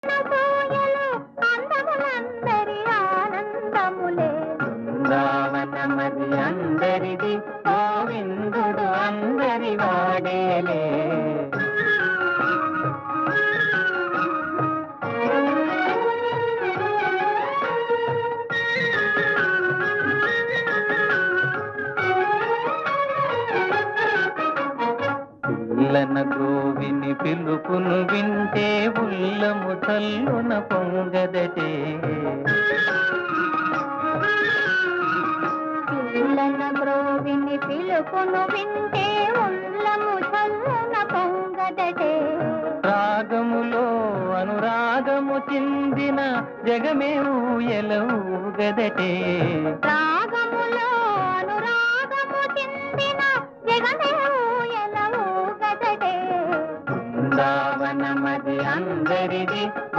పూయలు అందములందరి ఆనందములే. బృందావనమది అందరిది, గోవిందుడు అందరి వాడేలే. పిల్లన గోవిని పిలుపును వింటే ఉల్లము చల్లున పొంగదటే. పిల్లన గ్రోవిని పిలుపును వింటే ఉల్లము చల్లున పొంగదటే. రాగములో అనురాగము చిందిన జగమే ఊయలూగదటే. రాగములో అనురాగము చిందిన జగమే ఊయలూగదటే. బృందావనమది అందరిది,